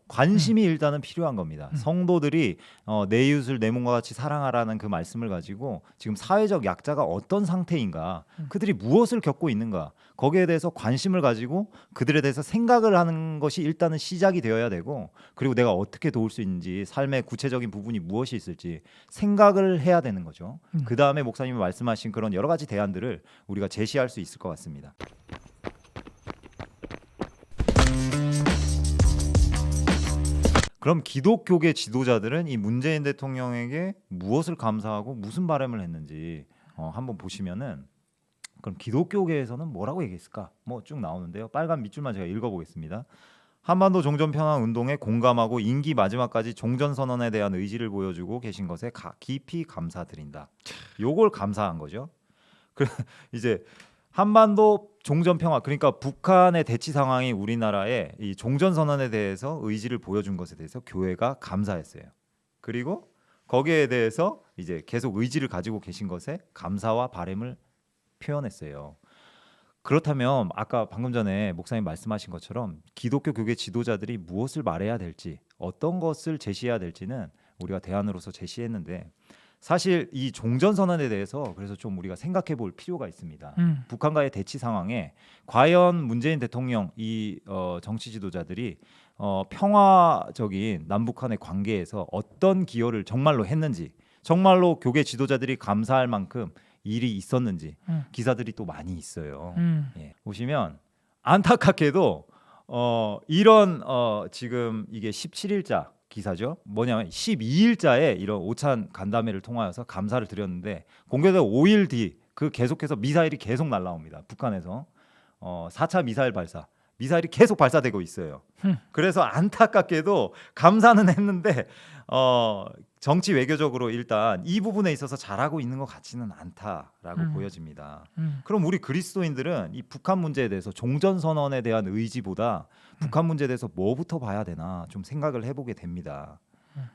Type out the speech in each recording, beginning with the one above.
관심이 일단은 필요한 겁니다. 성도들이 내 이웃을 내 몸과 같이 사랑하라는 그 말씀을 가지고 지금 사회적 약자가 어떤 상태인가, 그들이 무엇을 겪고 있는가, 거기에 대해서 관심을 가지고 그들에 대해서 생각을 하는 것이 일단은 시작이 되어야 되고, 그리고 내가 어떻게 도울 수 있는지, 삶의 구체적인 부분이 무엇이 있을지 생각을 해야 되는 거죠. 그 다음에 목사님이 말씀하신 그런 여러 가지 대안들을 우리가 제시할 수 있을 것 같습니다. 그럼 기독교계 지도자들은 이 문재인 대통령에게 무엇을 감사하고 무슨 바람을 했는지 한번 보시면은, 그럼 기독교계에서는 뭐라고 얘기했을까? 뭐 쭉 나오는데요. 빨간 밑줄만 제가 읽어보겠습니다. 한반도 종전평화 운동에 공감하고 임기 마지막까지 종전선언에 대한 의지를 보여주고 계신 것에 깊이 감사드린다. 요걸 감사한 거죠. 이제 한반도 종전평화, 그러니까 북한의 대치 상황이 우리나라의 이 종전선언에 대해서 의지를 보여준 것에 대해서 교회가 감사했어요. 그리고 거기에 대해서 이제 계속 의지를 가지고 계신 것에 감사와 바람을 표현했어요. 그렇다면 아까 방금 전에 목사님 말씀하신 것처럼 기독교 교계 지도자들이 무엇을 말해야 될지, 어떤 것을 제시해야 될지는 우리가 대안으로서 제시했는데, 사실 이 종전선언에 대해서 그래서 좀 우리가 생각해 볼 필요가 있습니다. 북한과의 대치 상황에 과연 문재인 대통령 이 정치 지도자들이 평화적인 남북한의 관계에서 어떤 기여를 정말로 했는지, 정말로 교계 지도자들이 감사할 만큼 일이 있었는지 기사들이 또 많이 있어요. 예. 보시면 안타깝게도 이런 지금 이게 17일자 기사죠. 뭐냐면 12일자에 이런 오찬 간담회를 통하여서 감사를 드렸는데, 공개된 5일 뒤 그 계속해서 미사일이 계속 날라옵니다. 북한에서 4차 미사일 발사, 미사일이 계속 발사되고 있어요. 그래서 안타깝게도 감사는 했는데 정치 외교적으로 일단 이 부분에 있어서 잘하고 있는 것 같지는 않다라고 보여집니다. 그럼 우리 그리스도인들은 이 북한 문제에 대해서, 종전선언에 대한 의지보다 북한 문제에 대해서 뭐부터 봐야 되나 좀 생각을 해보게 됩니다.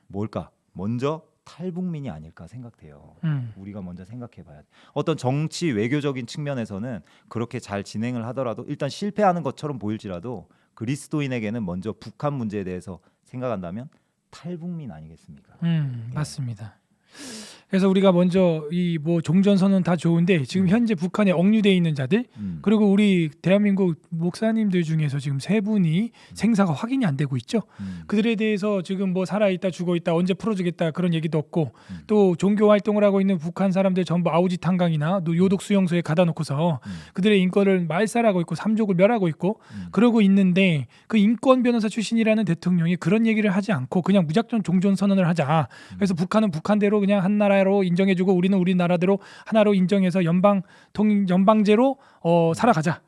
뭘까? 먼저 탈북민이 아닐까 생각돼요. 우리가 먼저 생각해봐야 돼. 어떤 정치 외교적인 측면에서는 그렇게 잘 진행을 하더라도 일단 실패하는 것처럼 보일지라도 그리스도인에게는 먼저 북한 문제에 대해서 생각한다면 탈북민 아니겠습니까? 맞습니다. 그래서 우리가 먼저 이 뭐 종전선언 다 좋은데 지금 현재 북한에 억류돼 있는 자들, 그리고 우리 대한민국 목사님들 중에서 지금 3분이 생사가 확인이 안 되고 있죠. 그들에 대해서 지금 뭐 살아있다 죽어있다 언제 풀어주겠다 그런 얘기도 없고, 또 종교 활동을 하고 있는 북한 사람들 전부 아우지 탄강이나 요독 수용소에 가다 놓고서 그들의 인권을 말살하고 있고 삼족을 멸하고 있고 그러고 있는데, 그 인권 변호사 출신이라는 대통령이 그런 얘기를 하지 않고 그냥 무작정 종전선언을 하자. 그래서 북한은 북한대로 그냥 한 나라로 인정해주고 우리는 우리나라대로 하나로 인정해서 연방제로 살아가자.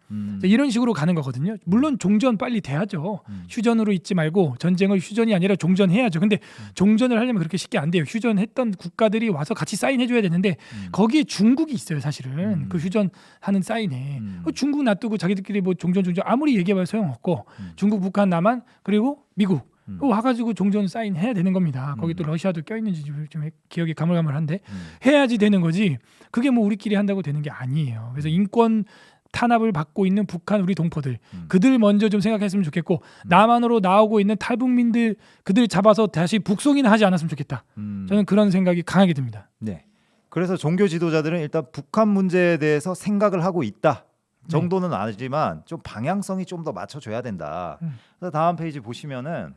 이런 식으로 가는 거거든요. 물론 종전 빨리 돼야죠. 휴전으로 있지 말고 전쟁을 휴전이 아니라 종전해야죠. 근데 종전을 하려면 그렇게 쉽게 안 돼요. 휴전했던 국가들이 와서 같이 사인해줘야 되는데 거기에 중국이 있어요. 사실은 그 휴전하는 사인에 중국 놔두고 자기들끼리 뭐 종전 아무리 얘기해봐야 소용없고, 중국, 북한, 남한 그리고 미국 와가지고 종전 사인해야 되는 겁니다. 거기 또 러시아도 껴있는지 좀 기억이 가물가물한데 해야지 되는 거지. 그게 뭐 우리끼리 한다고 되는 게 아니에요. 그래서 인권 탄압을 받고 있는 북한 우리 동포들, 그들 먼저 좀 생각했으면 좋겠고, 남한으로 나오고 있는 탈북민들 그들 잡아서 다시 북송이나 하지 않았으면 좋겠다. 저는 그런 생각이 강하게 듭니다. 네. 그래서 종교 지도자들은 일단 북한 문제에 대해서 생각을 하고 있다 정도는 아니지만 좀 방향성이 좀 더 맞춰줘야 된다. 그래서 다음 페이지 보시면은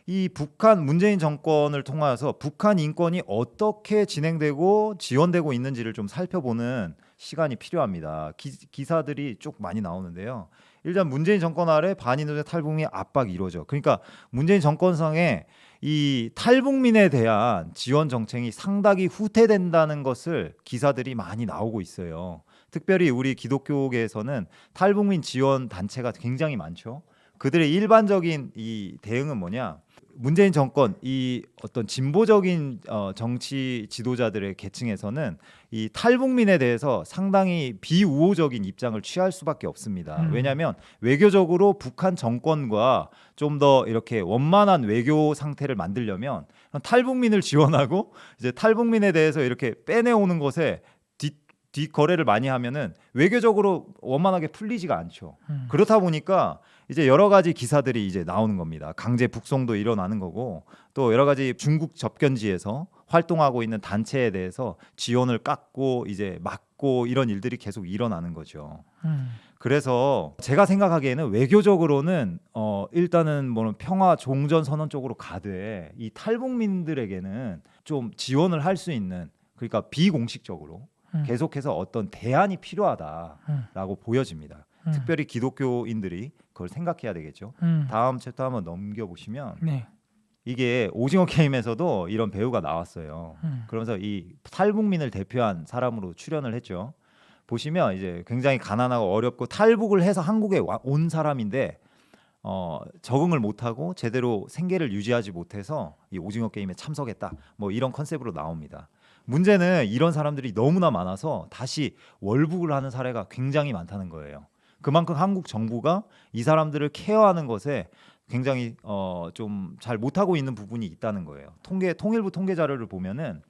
이 북한 문재인 정권을 통하여서 북한 인권이 어떻게 진행되고 지원되고 있는지를 좀 살펴보는 시간이 필요합니다. 기사들이 쭉 많이 나오는데요. 일단 문재인 정권 아래 반인도적 탈북민 압박이 이루어져. 그러니까 문재인 정권상에 이 탈북민에 대한 지원 정책이 상당히 후퇴된다는 것을 기사들이 많이 나오고 있어요. 특별히 우리 기독교계에서는 탈북민 지원 단체가 굉장히 많죠. 그들의 일반적인 이 대응은 뭐냐? 문재인 정권 이 어떤 진보적인 정치 지도자들의 계층에서는 이 탈북민에 대해서 상당히 비우호적인 입장을 취할 수밖에 없습니다. 왜냐하면 외교적으로 북한 정권과 좀 더 이렇게 원만한 외교 상태를 만들려면 탈북민을 지원하고 이제 탈북민에 대해서 이렇게 빼내오는 것에 뒷거래를 많이 하면은 외교적으로 원만하게 풀리지가 않죠. 그렇다 보니까 이제 여러 가지 기사들이 이제 나오는 겁니다. 강제 북송도 일어나는 거고 또 여러 가지 중국 접견지에서 활동하고 있는 단체에 대해서 지원을 깎고 이제 막고 이런 일들이 계속 일어나는 거죠. 그래서 제가 생각하기에는 외교적으로는 일단은 뭐 평화 종전 선언 쪽으로 가되 이 탈북민들에게는 좀 지원을 할 수 있는 그러니까 비공식적으로 계속해서 어떤 대안이 필요하다라고 보여집니다. 특별히 기독교인들이 그걸 생각해야 되겠죠. 다음 챕터 한번 넘겨보시면 네. 이게 오징어 게임에서도 이런 배우가 나왔어요. 그러면서 이 탈북민을 대표한 사람으로 출연을 했죠. 보시면 이제 굉장히 가난하고 어렵고 탈북을 해서 한국에 온 사람인데 적응을 못하고 제대로 생계를 유지하지 못해서 이 오징어 게임에 참석했다. 뭐 이런 컨셉으로 나옵니다. 문제는 이런 사람들이 너무나 많아서 다시 월북을 하는 사례가 굉장히 많다는 거예요. 그만큼 한국 정부가 이 사람들을 케어하는 것에 굉장히 좀 잘 못하고 있는 부분이 있다는 거예요. 통일부 통계 자료를 보면은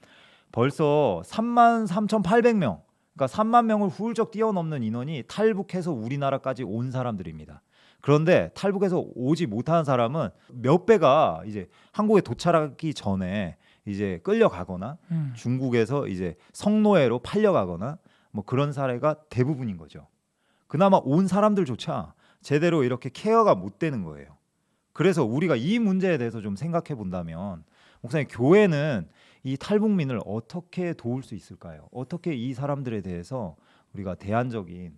벌써 33,800명, 그러니까 3만 명을 훌쩍 뛰어넘는 인원이 탈북해서 우리나라까지 온 사람들입니다. 그런데 탈북해서 오지 못한 사람은 몇 배가 이제 한국에 도착하기 전에 이제 끌려가거나 중국에서 이제 성노예로 팔려가거나 뭐 그런 사례가 대부분인 거죠. 그나마 온 사람들조차 제대로 이렇게 케어가 못 되는 거예요. 그래서 우리가 이 문제에 대해서 좀 생각해 본다면 목사님, 교회는 이 탈북민을 어떻게 도울 수 있을까요? 어떻게 이 사람들에 대해서 우리가 대안적인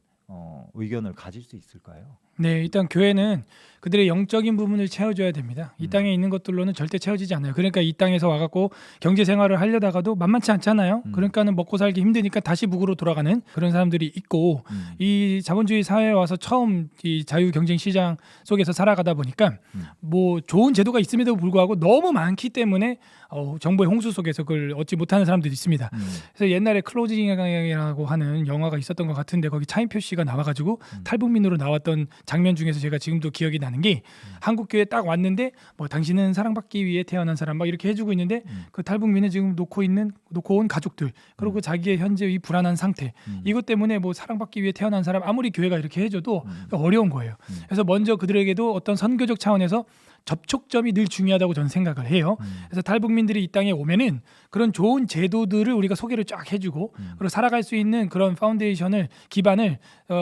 의견을 가질 수 있을까요? 네, 일단 교회는 그들의 영적인 부분을 채워줘야 됩니다. 이 땅에 있는 것들로는 절대 채워지지 않아요. 그러니까 이 땅에서 와갖고 경제 생활을 하려다가도 만만치 않잖아요. 그러니까는 먹고 살기 힘드니까 다시 북으로 돌아가는 그런 사람들이 있고, 이 자본주의 사회에 와서 처음 이 자유 경쟁 시장 속에서 살아가다 보니까 뭐 좋은 제도가 있음에도 불구하고 너무 많기 때문에 정보의 홍수 속에서 그걸 얻지 못하는 사람들이 있습니다. 그래서 옛날에 클로징이라고 하는 영화가 있었던 것 같은데 거기 차인표 씨가 나와가지고 탈북민으로 나왔던 장면 중에서 제가 지금도 기억이 나는 게 한국 교회에 딱 왔는데 뭐 당신은 사랑받기 위해 태어난 사람 막 이렇게 해주고 있는데 그 탈북민은 지금 놓고 온 가족들 그리고 자기의 현재 이 불안한 상태 이것 때문에 뭐 사랑받기 위해 태어난 사람 아무리 교회가 이렇게 해줘도 어려운 거예요. 그래서 먼저 그들에게도 어떤 선교적 차원에서 접촉점이 늘 중요하다고 저는 생각을 해요. 그래서 탈북민들이 이 땅에 오면은 그런 좋은 제도들을 우리가 소개를 쫙 해주고 그리고 살아갈 수 있는 그런 파운데이션을 기반을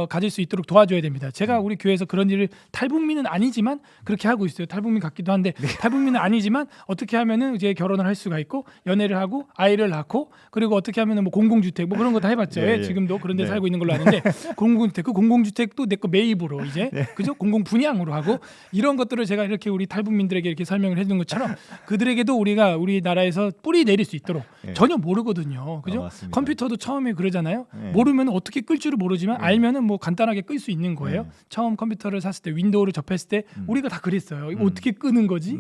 가질 수 있도록 도와줘야 됩니다. 제가 우리 교회에서 그런 일을 탈북민은 아니지만 그렇게 하고 있어요. 탈북민 같기도 한데 탈북민은 아니지만 어떻게 하면은 이제 결혼을 할 수가 있고 연애를 하고 아이를 낳고 그리고 어떻게 하면은 뭐 공공주택 뭐 그런 거 다 해봤죠. 예, 예. 지금도 그런 데 네. 살고 있는 걸로 아는데 공공주택 그 공공주택도 내 거 매입으로 이제 그죠? 공공 분양으로 하고 이런 것들을 제가 이렇게 우리 탈북민들에게 이렇게 설명을 해주는 것처럼 그들에게도 우리가 우리나라에서 뿌리 내릴 수 있도록 예. 전혀 모르거든요. 그죠? 맞습니다. 컴퓨터도 처음에 그러잖아요. 예. 모르면 어떻게 끌 줄을 모르지만 알면은 뭐 간단하게 끌 수 있는 거예요. 예. 처음 컴퓨터를 샀을 때 윈도우를 접했을 때 우리가 다 그랬어요. 이거 어떻게 끄는 거지?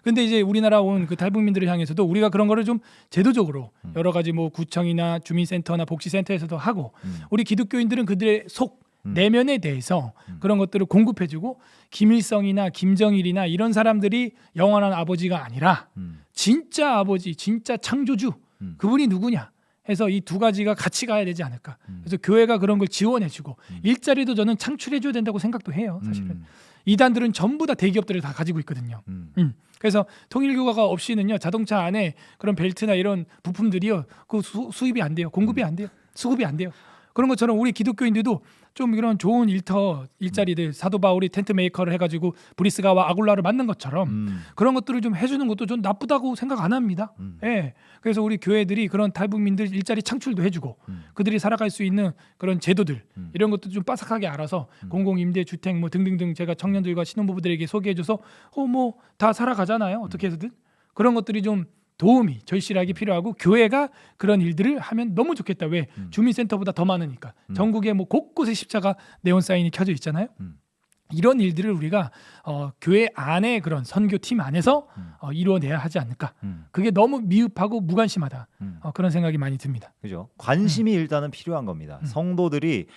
근데 이제 우리나라 온 그 탈북민들을 향해서도 우리가 그런 거를 좀 제도적으로 여러 가지 뭐 구청이나 주민센터나 복지센터에서도 하고 우리 기독교인들은 그들의 속 내면에 대해서 그런 것들을 공급해주고 김일성이나 김정일이나 이런 사람들이 영원한 아버지가 아니라 진짜 아버지, 진짜 창조주 그분이 누구냐 해서 이 두 가지가 같이 가야 되지 않을까. 그래서 교회가 그런 걸 지원해주고 일자리도 저는 창출해줘야 된다고 생각도 해요. 사실은 이단들은 전부 다 대기업들을 다 가지고 있거든요. 그래서 통일교가 없이는요 자동차 안에 그런 벨트나 이런 부품들이요 그 수입이 안 돼요. 공급이 안 돼요. 수급이 안 돼요. 그런 것처럼 우리 기독교인들도 좀 이런 좋은 일자리들 사도 바울이 텐트 메이커를 해가지고 브리스가와 아굴라를 만난 것처럼 그런 것들을 좀 해주는 것도 좀 나쁘다고 생각 안 합니다. 예. 그래서 우리 교회들이 그런 탈북민들 일자리 창출도 해주고 그들이 살아갈 수 있는 그런 제도들 이런 것도 좀 빠삭하게 알아서 공공임대주택 뭐 등등등 제가 청년들과 신혼부부들에게 소개해줘서 뭐 다 살아가잖아요. 어떻게 해서든 그런 것들이 좀 도움이 절실하게 필요하고 교회가 그런 일들을 하면 너무 좋겠다. 왜? 주민센터보다 더 많으니까. 전국에 뭐 곳곳에 십자가 네온 사인이 켜져 있잖아요. 이런 일들을 우리가 교회 안에 그런 선교팀 안에서 이루어내야 하지 않을까. 그게 너무 미흡하고 무관심하다. 그런 생각이 많이 듭니다. 그죠? 관심이 일단은 필요한 겁니다. 성도들이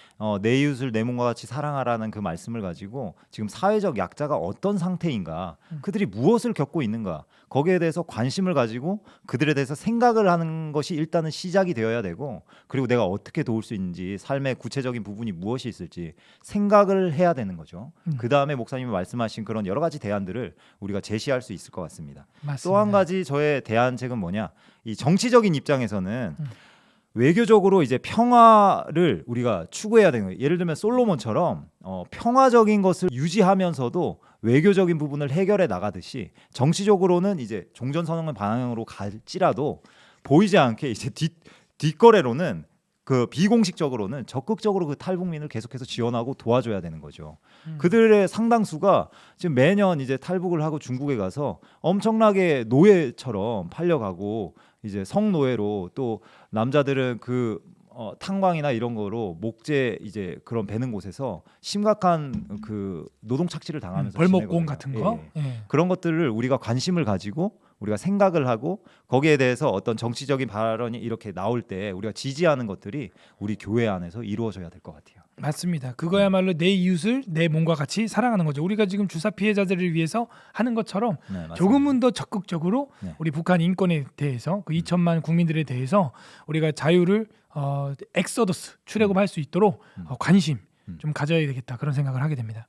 내 이웃을 내 몸과 같이 사랑하라는 그 말씀을 가지고 지금 사회적 약자가 어떤 상태인가, 그들이 무엇을 겪고 있는가, 거기에 대해서 관심을 가지고 그들에 대해서 생각을 하는 것이 일단은 시작이 되어야 되고, 그리고 내가 어떻게 도울 수 있는지, 삶의 구체적인 부분이 무엇이 있을지 생각을 해야 되는 거죠. 그 다음에 목사님이 말씀하신 그런 여러 가지 대안들을 우리가 제시할 수 있을 것 같습니다. 맞습니다. 또 한 가지 저의 대안책은 뭐냐? 이 정치적인 입장에서는 외교적으로 이제 평화를 우리가 추구해야 되는 거예요. 예를 들면 솔로몬처럼 평화적인 것을 유지하면서도 외교적인 부분을 해결해 나가듯이 정치적으로는 이제 종전선언의 방향으로 갈지라도 보이지 않게 이제 뒷거래로는 그 비공식적으로는 적극적으로 그 탈북민을 계속해서 지원하고 도와줘야 되는 거죠. 그들의 상당수가 지금 매년 이제 탈북을 하고 중국에 가서 엄청나게 노예처럼 팔려가고 이제 성노예로 또 남자들은 그 탄광이나 이런 거로 목재 이제 그런 베는 곳에서 심각한 그 노동 착취를 당하면서 벌목공 지내거든요. 같은 거. 예. 예. 그런 것들을 우리가 관심을 가지고 우리가 생각을 하고 거기에 대해서 어떤 정치적인 발언이 이렇게 나올 때 우리가 지지하는 것들이 우리 교회 안에서 이루어져야 될 것 같아요. 맞습니다. 그거야말로 내 이웃을 내 몸과 같이 사랑하는 거죠. 우리가 지금 주사 피해자들을 위해서 하는 것처럼 네, 맞습니다. 조금은 더 적극적으로 네. 우리 북한 인권에 대해서 그 2천만 국민들에 대해서 우리가 자유를 엑소더스 출애굽할 수 있도록 관심 좀 가져야 되겠다 그런 생각을 하게 됩니다.